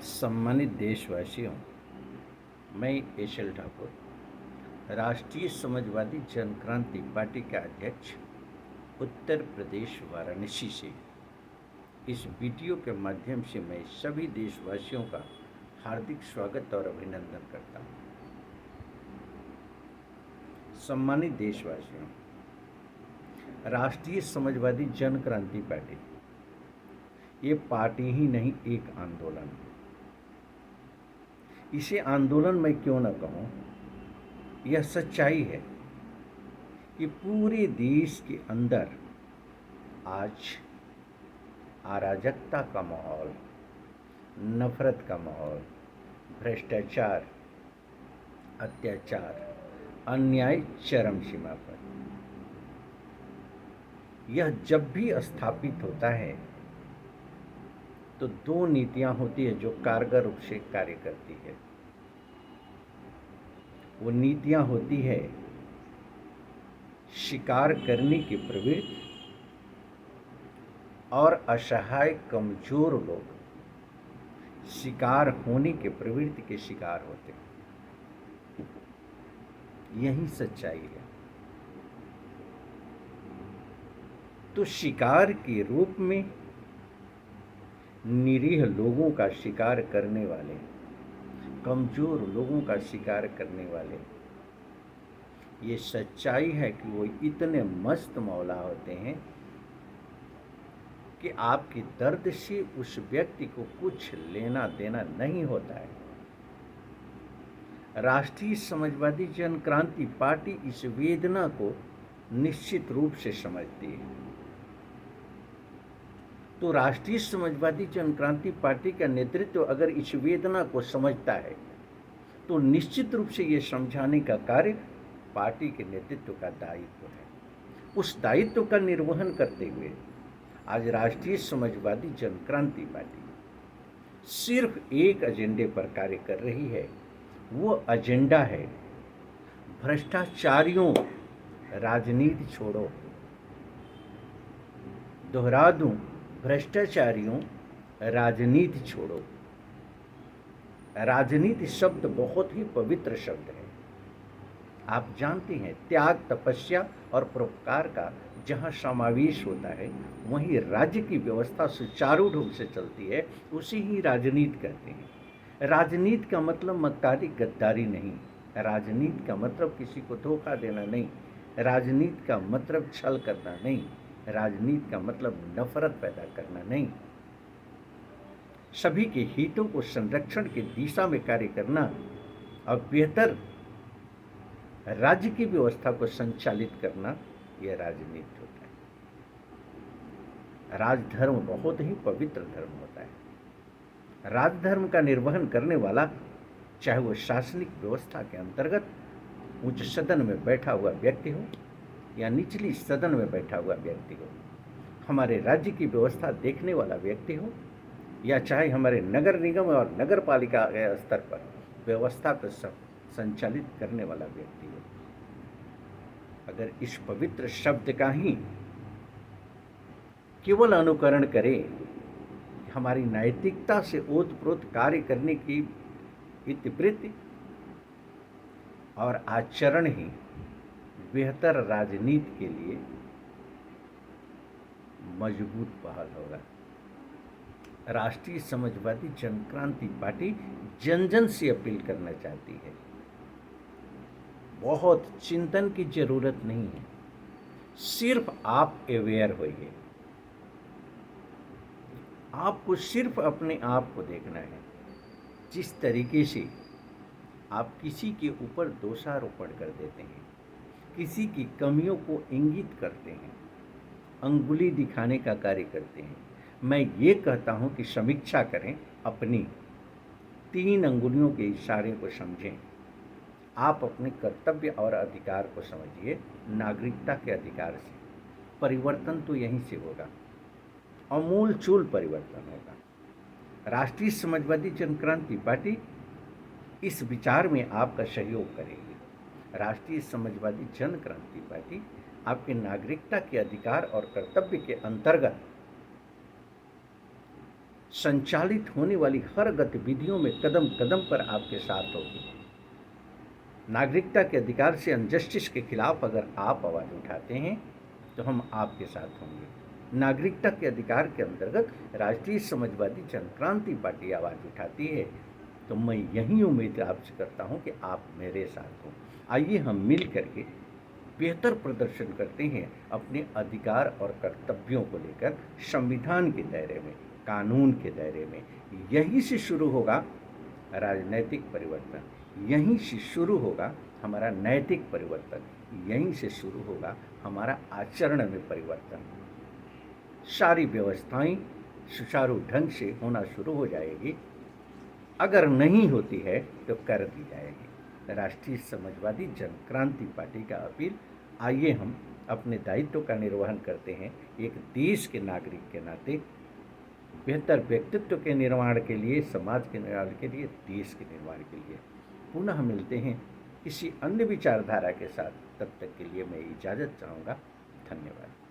सम्मानित देशवासियों, मैं एशल ठाकुर राष्ट्रीय समाजवादी जनक्रांति पार्टी का अध्यक्ष उत्तर प्रदेश वाराणसी से इस वीडियो के माध्यम से मैं सभी देशवासियों का हार्दिक स्वागत और अभिनंदन करता हूं। सम्मानित देशवासियों, राष्ट्रीय समाजवादी जनक्रांति पार्टी ये पार्टी ही नहीं, एक आंदोलन है। इसे आंदोलन मैं क्यों न कहूं, यह सच्चाई है कि पूरे देश के अंदर आज अराजकता का माहौल, नफरत का माहौल, भ्रष्टाचार, अत्याचार, अन्याय चरम सीमा पर। यह जब भी स्थापित होता है तो दो नीतियां होती है जो कारगर रूप से कार्य करती है। वो नीतियां होती है शिकार करने की प्रवृत्ति और असहाय कमजोर लोग शिकार होने के प्रवृत्ति के शिकार होते हैं। यही सच्चाई है। तो शिकार के रूप में निरीह लोगों का शिकार करने वाले, कमजोर लोगों का शिकार करने वाले, ये सच्चाई है कि वो इतने मस्त मौला होते हैं कि आपके दर्द से उस व्यक्ति को कुछ लेना देना नहीं होता है। राष्ट्रीय समाजवादी जनक्रांति पार्टी इस वेदना को निश्चित रूप से समझती है। तो राष्ट्रीय समाजवादी जनक्रांति पार्टी का नेतृत्व अगर इस वेदना को समझता है तो निश्चित रूप से ये समझाने का कार्य पार्टी के नेतृत्व का दायित्व है। उस दायित्व का निर्वहन करते हुए आज राष्ट्रीय समाजवादी जनक्रांति पार्टी सिर्फ एक एजेंडे पर कार्य कर रही है। वो एजेंडा है भ्रष्टाचारियों राजनीति छोड़ो। दोहरा दूं, भ्रष्टाचारियों राजनीति छोड़ो। राजनीति शब्द बहुत ही पवित्र शब्द है। आप जानते हैं, त्याग, तपस्या और परोपकार का जहाँ समावेश होता है वहीं राज्य की व्यवस्था सुचारू ढंग से चलती है। उसी ही राजनीति कहते हैं। राजनीति का मतलब मक्कारी गद्दारी नहीं। राजनीति का मतलब किसी को धोखा देना नहीं। राजनीति का मतलब छल करना नहीं। राजनीति का मतलब नफरत पैदा करना नहीं। सभी के हितों को संरक्षण की दिशा में कार्य करना और बेहतर राज्य की व्यवस्था को संचालित करना, यह राजनीति होता है। राजधर्म बहुत ही पवित्र धर्म होता है। राजधर्म का निर्वहन करने वाला, चाहे वो शासनिक व्यवस्था के अंतर्गत उच्च सदन में बैठा हुआ व्यक्ति हो या निचली सदन में बैठा हुआ व्यक्ति हो, हमारे राज्य की व्यवस्था देखने वाला व्यक्ति हो या चाहे हमारे नगर निगम और नगर पालिका के स्तर पर व्यवस्था को संचालित करने वाला व्यक्ति हो, अगर इस पवित्र शब्द का ही केवल अनुकरण करे, हमारी नैतिकता से ओतप्रोत कार्य करने की इतिवृत्ति और आचरण ही बेहतर राजनीति के लिए मजबूत पहल होगा। राष्ट्रीय समाजवादी जनक्रांति पार्टी जन जन से अपील करना चाहती है। बहुत चिंतन की जरूरत नहीं है, सिर्फ आप अवेयर होइए। आपको सिर्फ अपने आप को देखना है। जिस तरीके से आप किसी के ऊपर दोषारोपण कर देते हैं, किसी की कमियों को इंगित करते हैं, अंगुली दिखाने का कार्य करते हैं, मैं ये कहता हूं कि समीक्षा करें, अपनी 3 अंगुलियों के इशारे को समझें। आप अपने कर्तव्य और अधिकार को समझिए। नागरिकता के अधिकार से परिवर्तन तो यहीं से होगा, अमूल चूल परिवर्तन होगा। राष्ट्रीय समाजवादी जनक्रांति पार्टी इस विचार में आपका सहयोग करेगी। राष्ट्रीय समाजवादी जनक्रांति पार्टी आपके नागरिकता के अधिकार और कर्तव्य के अंतर्गत संचालित होने वाली हर गतिविधियों में कदम कदम पर आपके साथ होगी। नागरिकता के अधिकार से अनजस्टिस के खिलाफ अगर आप आवाज़ उठाते हैं तो हम आपके साथ होंगे। नागरिकता के अधिकार के अंतर्गत राष्ट्रीय समाजवादी जनक्रांति पार्टी आवाज़ उठाती है तो मैं यही उम्मीद आपसे करता हूं कि आप मेरे साथ हों। आइए हम मिल करके बेहतर प्रदर्शन करते हैं अपने अधिकार और कर्तव्यों को लेकर संविधान के दायरे में, कानून के दायरे में। यहीं से शुरू होगा राजनैतिक परिवर्तन, यहीं से शुरू होगा हमारा नैतिक परिवर्तन, यहीं से शुरू होगा हमारा आचरण में परिवर्तन। सारी व्यवस्थाएं सुचारू ढंग से होना शुरू हो जाएगी। अगर नहीं होती है तो कर दी जाएगी। राष्ट्रीय समाजवादी जनक्रांति पार्टी का अपील, आइए हम अपने दायित्व का निर्वहन करते हैं एक देश के नागरिक के नाते, बेहतर व्यक्तित्व के निर्माण के लिए, समाज के निर्माण के लिए, देश के निर्माण के लिए। पुनः मिलते हैं किसी अन्य विचारधारा के साथ, तब तक के लिए मैं इजाज़त चाहूँगा। धन्यवाद।